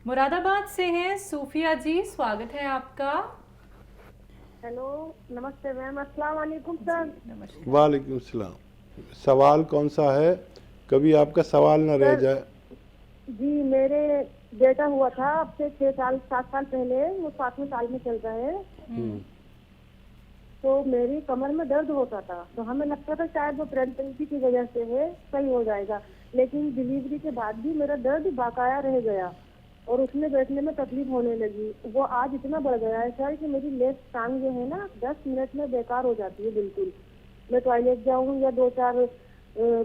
मुरादाबाद से हैं सूफिया जी, स्वागत है आपका। हेलो, नमस्ते मैम। अस्सलाम वालेकुम सर। नमस्कार। वालेकुम सलाम। सवाल कौन सा है? कभी आपका सवाल ना रह सर जाए। जी, मेरे बेटा हुआ था अब से 6 साल 7 साल पहले, वो 7वें साल में चल रहा है। हम्म। तो मेरी कमर में दर्द होता था, तो हमें लगता था शायद वो प्रेगनेंसी की वजह से है, सही हो जाएगा। लेकिन डिलीवरी के बाद भी मेरा दर्द बाकाया रह गया और उसमें बैठने में तकलीफ होने लगी। वो आज इतना बढ़ गया है सर कि मेरी लेफ्ट टांग जो है ना 10 मिनट में बेकार हो जाती है बिल्कुल। मैं टॉयलेट जाऊँ या दो चार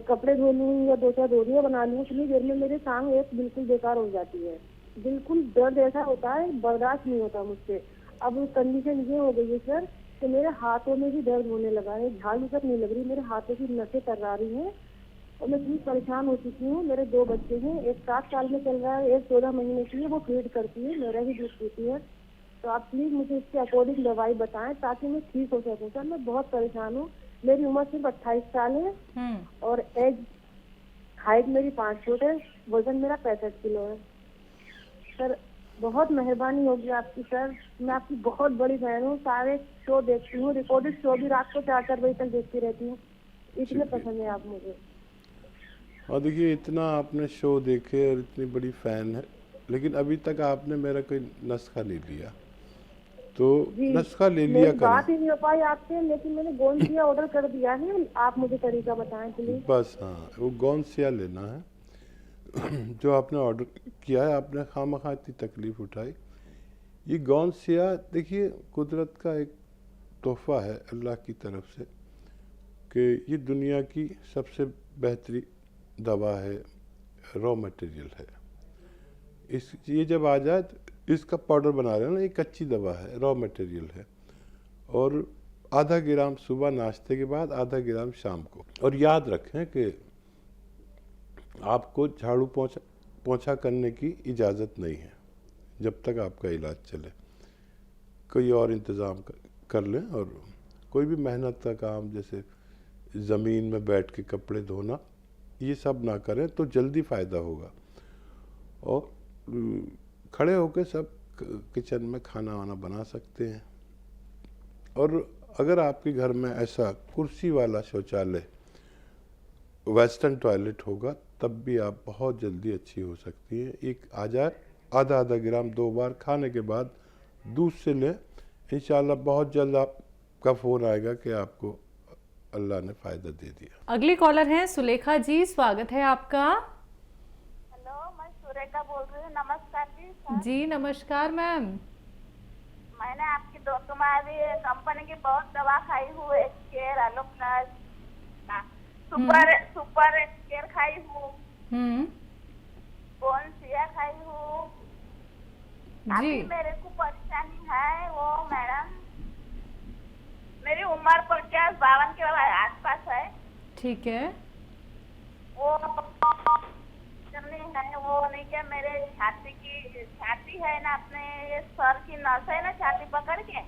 कपड़े धो लूँ या दो चार रोटियां बना लूँ, उतनी देर में मेरी टांग एक बिल्कुल बेकार हो जाती है। बिल्कुल दर्द ऐसा होता है, बर्दाश्त नहीं होता मुझसे। अब कंडीशन ये हो गई है सर कि मेरे हाथों में भी दर्द होने लगा है, झाड़ू तक नहीं लग रही, मेरे हाथों की नसें कर्रा रही हैं और मैं इतनी परेशान हो चुकी हूँ। मेरे 2 बच्चे हैं, एक 7 साल में चल रहा है, एक 14 महीने की है, वो फीड करती है, मेरा ही दूध पीती है। तो आप प्लीज मुझे इसके अकॉर्डिंग दवाई बताएं ताकि मैं ठीक हो सकूं। सर मैं बहुत परेशान हूँ। मेरी उम्र सिर्फ 28 साल है और एज हाइट मेरी 5 फुट है, वजन मेरा 65 किलो है। सर बहुत मेहरबानी होगी आपकी सर, मैं आपकी बहुत बड़ी बहन हूँ, सारे शो देखती हूँ, रिकॉर्डेड शो भी रात को 4-4 बजे तक देखती रहती हूँ, इतने शुक्रिया। पसंद है आप मुझे। और देखिए, इतना आपने शो देखे और इतनी बड़ी फ़ैन है, लेकिन अभी तक आपने मेरा कोई नुस्खा नहीं लिया। तो जी, नुस्खा ले लिया मेरी करें। बात ही नहीं हो पाई आपसे, लेकिन मैंने गोंद ऑर्डर कर दिया है। आप मुझे तरीका बताएं प्लीज। बस हाँ, वो गौनसिया लेना है। जो आपने ऑर्डर किया है, आपने खामखा इतनी तकलीफ़ उठाई। ये गौनसिया देखिए कुदरत का एक तोहफ़ा है अल्लाह की तरफ से, कि ये दुनिया की सबसे बेहतरीन दवा है, रॉ मटेरियल है। इस ये जब आ जाए तो इसका पाउडर बना रहे हैं ना, ये कच्ची दवा है, रॉ मटेरियल है। और आधा ग्राम सुबह नाश्ते के बाद, आधा ग्राम शाम को। और याद रखें कि आपको झाड़ू पोंछा पोंछा करने की इजाज़त नहीं है जब तक आपका इलाज चले। कोई और इंतज़ाम कर लें। और कोई भी मेहनत का काम जैसे ज़मीन में बैठ के कपड़े धोना, ये सब ना करें तो जल्दी फ़ायदा होगा। और खड़े होकर सब किचन में खाना वाना बना सकते हैं। और अगर आपके घर में ऐसा कुर्सी वाला शौचालय, वेस्टर्न टॉयलेट होगा, तब भी आप बहुत जल्दी अच्छी हो सकती है। एक आ जाए, आधा आधा ग्राम 2 बार खाने के बाद दूध से लें, इंशाल्लाह बहुत जल्द आपका फ़ोन आएगा कि आपको अल्लाह ने फ़ायदा दे दिया। अगली कॉलर हैं सुलेखा जी, स्वागत है आपका। हेलो, मैं सुरेखा बोल रही हूँ। नमस्कार जी सर। जी नमस्कार मैम। मैंने आपकी तुम्हारी कंपनी की बहुत दवा खाई हूँ, care aloe plus, super super care खाई हूँ, बोनसिया खाई हूँ। जी अभी मेरे को परेशानी है वो मैडम, मेरी उम्र 50-52 के आसपास है। ठीक है। वो नहीं है, वो नहीं क्या, मेरे छाती है ना, अपने ये सर की नस है ना, छाती पकड़ के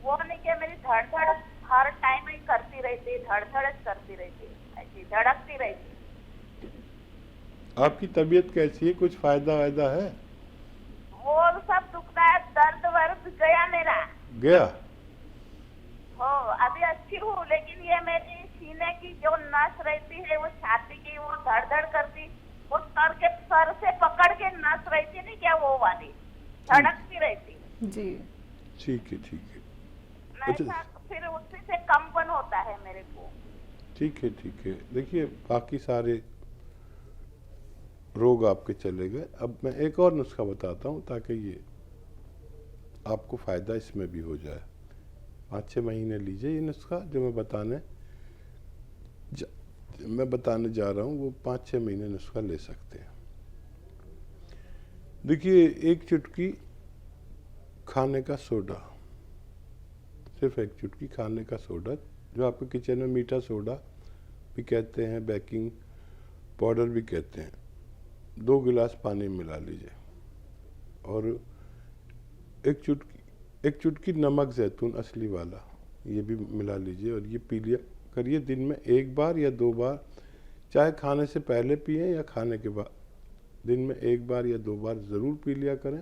वो नहीं क्या, मेरी धड़धड़ हर टाइम ही करती रहती, धड़धड़ करती रहती, ऐसी धड़कती रहती। आपकी तबीयत कैसी है? कुछ फ़ायदा वायदा है? वो सब दुखता है, दर्द वर्द गया मेरा। गया? हो अभी अच्छी हूँ, लेकिन ये मेरी सीने की जो नस रहती है, वो छाती की, वो धड़धड़ करती, वो सर से पकड़ के नस रहती नहीं क्या, वो वाली धड़कती रहती। जी ठीक है, ठीक है। नहीं अच्छा, था, फिर उसी से कंपन होता है मेरे को। ठीक है, ठीक है। देखिए, बाकी सारे रोग आपके चले गए। अब मैं एक और नुस्खा बताता हूँ ताकि ये आपको फ़ायदा इसमें भी हो जाए। 5-6 महीने लीजिए ये नुस्खा जो मैं बताने जा रहा हूँ, वो 5-6 महीने नुस्खा ले सकते हैं। देखिए, एक चुटकी खाने का सोडा, सिर्फ एक चुटकी खाने का सोडा, जो आपके किचन में मीठा सोडा भी कहते हैं, बेकिंग पाउडर भी कहते हैं, 2 गिलास पानी में मिला लीजिए। और एक चुटकी नमक जैतून असली वाला, ये भी मिला लीजिए और ये पी लिया करिए दिन में 1 बार या 2 बार, चाहे खाने से पहले पिए या खाने के बाद दिन में 1 बार या 2 बार ज़रूर पी लिया करें।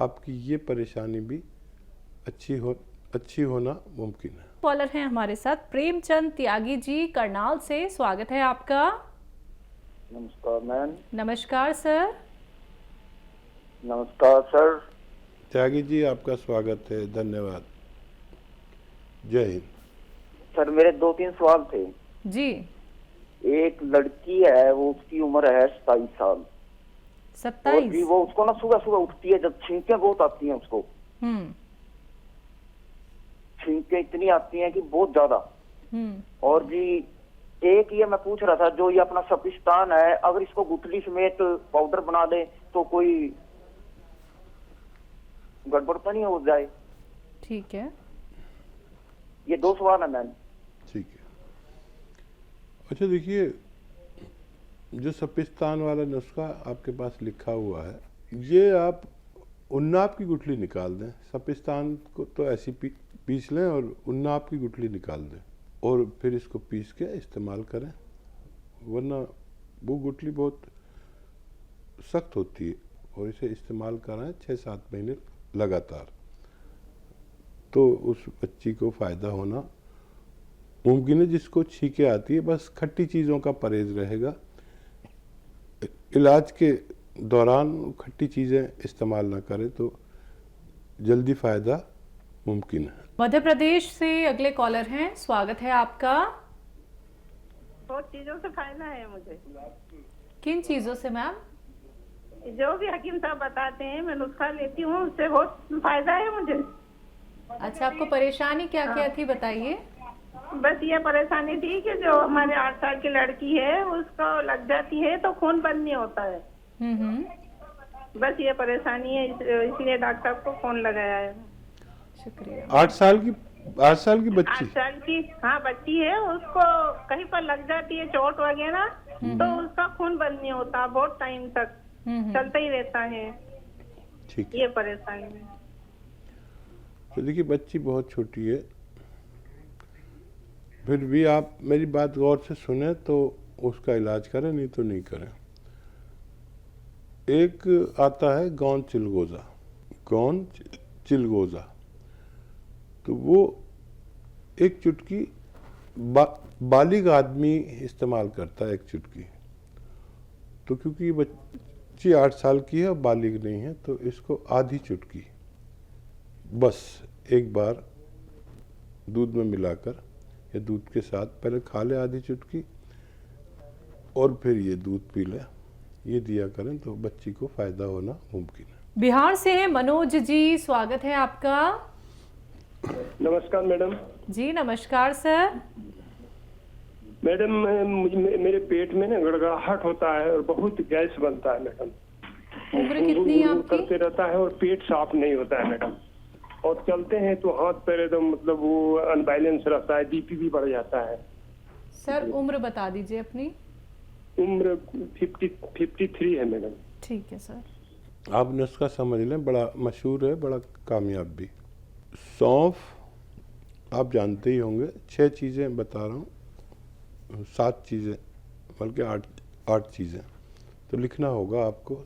आपकी ये परेशानी भी अच्छी होना मुमकिन है। कॉलर हैं हमारे साथ प्रेमचंद त्यागी जी करनाल से, स्वागत है आपका। नमस्कार मैम। नमस्कार सर। नमस्कार सर। त्यागी जी आपका स्वागत है, धन्यवाद, जय हिंद। सर मेरे 2-3 सवाल थे जी। एक लड़की है, वो उसकी उम्र है 27 साल। और भी 27। वो उसको ना सुबह सुबह उठती है, जब छींकें बहुत आती हैं उसको, छींकें इतनी आती हैं कि बहुत ज्यादा। और जी एक ये मैं पूछ रहा था, जो ये अपना सपिस्तान है, अगर इसको गुठली समेत पाउडर बना दे तो कोई गड़बड़ तो नहीं हो जाए? ठीक है। ये 2 सवाल है मैम। ठीक है। अच्छा देखिए, जो सपिस्तान वाला नुस्खा आपके पास लिखा हुआ है, ये आप उन्नाब की गुठली निकाल दें। सपिस्तान को तो ऐसी पीस लें और उन्नाब की गुठली निकाल दें और फिर इसको पीस के इस्तेमाल करें, वरना वो गुठली बहुत सख्त होती है और इसे इस्तेमाल कराएं 6-7 महीने लगातार, तो उस बच्ची को फ़ायदा होना मुमकिन है। जिसको छींकें आती है, बस खट्टी चीज़ों का परहेज रहेगा। इलाज के दौरान खट्टी चीज़ें इस्तेमाल ना करें तो जल्दी फ़ायदा मुमकिन है। मध्य प्रदेश से अगले कॉलर हैं, स्वागत है आपका। बहुत चीजों से फायदा है मुझे। किन चीज़ों से मैम? जो भी हकीम साहब बताते हैं मैं नुस्खा लेती हूँ, उससे बहुत फायदा है मुझे। अच्छा, आपको परेशानी क्या क्या थी बताइए। बस ये परेशानी थी कि जो हमारे 8 साल की लड़की है, उसको लग जाती है तो खून बंद नहीं होता है। बस ये परेशानी है, इसलिए डॉक्टर को फोन लगाया है। शुक्रिया। 8 साल की बच्ची? 8 साल की, हाँ बच्ची है, उसको कहीं पर लग जाती है चोट वगैरह, तो उसका खून बंद नहीं होता, बहुत टाइम तक चलता ही रहता है। ठीक, ये परेशानी है। तो देखिए बच्ची बहुत छोटी है, फिर भी आप मेरी बात गौर से सुने तो उसका इलाज करें, नहीं तो नहीं करें। एक आता है गौन चिलगोजा, तो वो एक चुटकी बालिग आदमी इस्तेमाल करता है, एक चुटकी। तो क्योंकि बच्ची 8 साल की है और बालिग नहीं है, तो इसको आधी चुटकी बस एक बार दूध में मिलाकर या दूध के साथ पहले खा ले आधी चुटकी और फिर ये दूध पी ले, ये दिया करें तो बच्ची को फायदा होना मुमकिन है। बिहार से हैं मनोज जी, स्वागत है आपका। नमस्कार मैडम। जी नमस्कार सर। मैडम मेरे पेट में ना गड़गड़ाहट होता है और बहुत गैस बनता है मैडम। उम्र कितनी है आपकी? करते रहता है और पेट साफ नहीं होता है मैडम। और चलते हैं तो हाथ पैर एकदम मतलब वो अनबैलेंस रहता है, बीपी भी बढ़ जाता है। सर उम्र बता दीजिए अपनी। उम्र 53 है मैडम। ठीक है सर। आप नुस्खा समझ लें, बड़ा मशहूर है, बड़ा कामयाब भी। सौंफ आप जानते ही होंगे, 6 चीज़ें बता रहा हूँ, 7 चीज़ें बल्कि 8 चीज़ें, तो लिखना होगा आपको।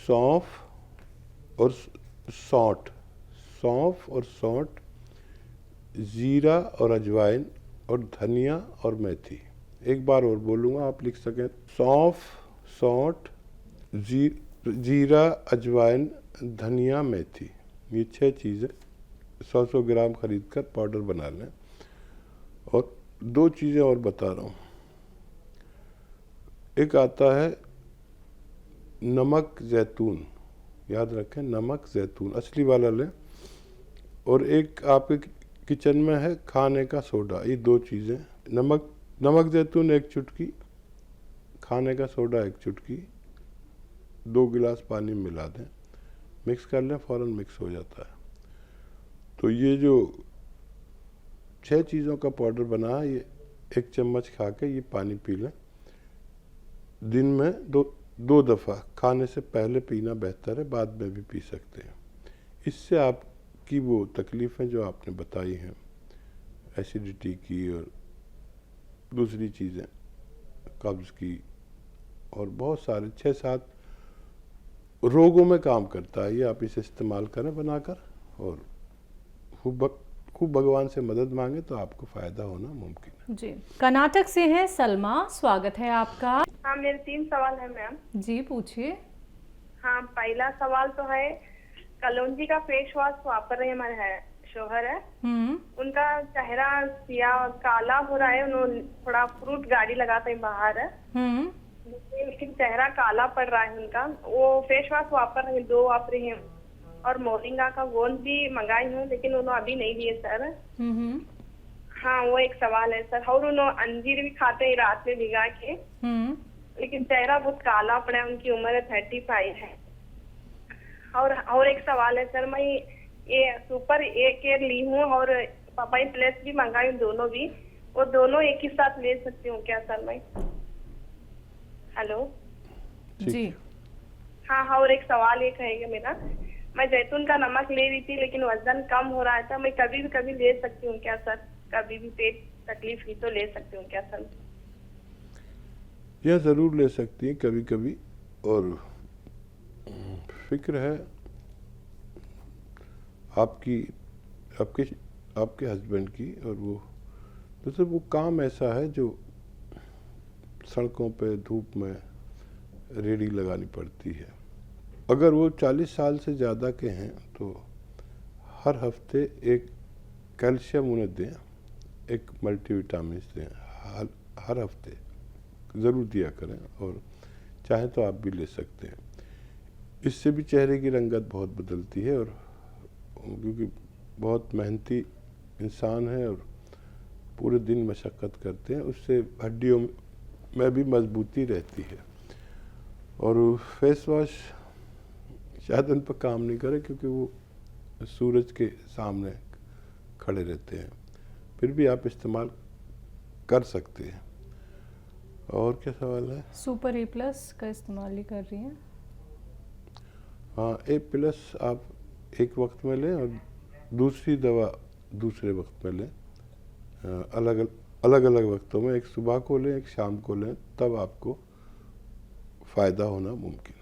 सौंफ और सौंठ, जीरा और अजवाइन और धनिया और मेथी। एक बार और बोलूँगा, आप लिख सकें। सौंठ, जीरा, अजवाइन, धनिया, मेथी, ये 6 चीज़ें 100 ग्राम खरीद कर पाउडर बना लें। और 2 चीज़ें और बता रहा हूँ। एक आता है नमक जैतून, याद रखें, नमक जैतून असली वाला लें। और एक आपके किचन में है खाने का सोडा, ये 2 चीज़ें। नमक जैतून 1 चुटकी, खाने का सोडा 1 चुटकी, 2 गिलास पानी मिला दें, मिक्स कर लें, फ़ौरन मिक्स हो जाता है। तो ये जो 6 चीज़ों का पाउडर बना है, ये 1 चम्मच खा के ये पानी पी लें। दिन में 2 दफ़ा, खाने से पहले पीना बेहतर है, बाद में भी पी सकते हैं। इससे आपकी वो तकलीफ़ें जो आपने बताई हैं, एसिडिटी की और दूसरी चीज़ें, कब्ज़ की और बहुत सारे 6-7 रोगों में काम करता है ये। आप इसे इस्तेमाल करें बनाकर और खूब भगवान से मदद मांगे तो आपको फ़ायदा होना मुमकिन है। जी, कर्नाटक से हैं सलमा, स्वागत है आपका। हाँ, मेरे 3 सवाल है मैम। जी पूछिए। हाँ, पहला सवाल तो है कलौंजी का फेस वॉश वापर रहे हमारे है शोहर है, उनका चेहरा सियाह और काला हो रहा है। उन्होंने थोड़ा फ्रूट गाड़ी लगाते हैं बाहर है, लेकिन चेहरा काला पड़ रहा है उनका। वो फेस वॉश वापर रहे 2 वापरे हैं और मोरिंगा का गोंद भी मंगाई हूँ, लेकिन उन्होंने अभी नहीं लिए सर। हाँ, वो एक सवाल है सर। और उन्होंने अंजीर भी खाते हैं रात में भिगा के, लेकिन चेहरा बहुत काला पड़ा है। उनकी उम्र 35 है। और एक सवाल है सर, मैं ये सुपर ए केयर ली हूँ और पापाई प्लस भी मंगाई हूँ, दोनों भी। वो दोनों एक ही साथ ले सकती हूँ क्या सर मैं? हेलो जी। हाँ, और एक सवाल एक है मेरा, मैं जैतून का नमक ले रही थी लेकिन वजन कम हो रहा था। मैं कभी ले सकती हूँ क्या सर? कभी भी पेट तकलीफ हुई तो ले सकती हूँ क्या सर? यह ज़रूर ले सकती हैं कभी कभी। और फिक्र है आपके हस्बैंड की, और वो मतलब वो काम ऐसा है जो सड़कों पे धूप में रेडी लगानी पड़ती है। अगर वो 40 साल से ज़्यादा के हैं तो हर हफ्ते एक कैल्शियम उन्हें दें, एक मल्टीविटामिन दें, हर हफ्ते ज़रूर दिया करें। और चाहे तो आप भी ले सकते हैं। इससे भी चेहरे की रंगत बहुत बदलती है, और क्योंकि बहुत मेहनती इंसान है और पूरे दिन मशक्क़त करते हैं, उससे हड्डियों में भी मजबूती रहती है। और फेस वॉश शायद उन पर काम नहीं करे क्योंकि वो सूरज के सामने खड़े रहते हैं, फिर भी आप इस्तेमाल कर सकते हैं। और क्या सवाल है? सुपर ए प्लस का इस्तेमाल ही कर रही हैं। हाँ, ए प्लस आप एक वक्त में लें और दूसरी दवा दूसरे वक्त में लें। अलग अलग वक्तों में, एक सुबह को लें, एक शाम को लें, तब आपको फ़ायदा होना मुमकिन।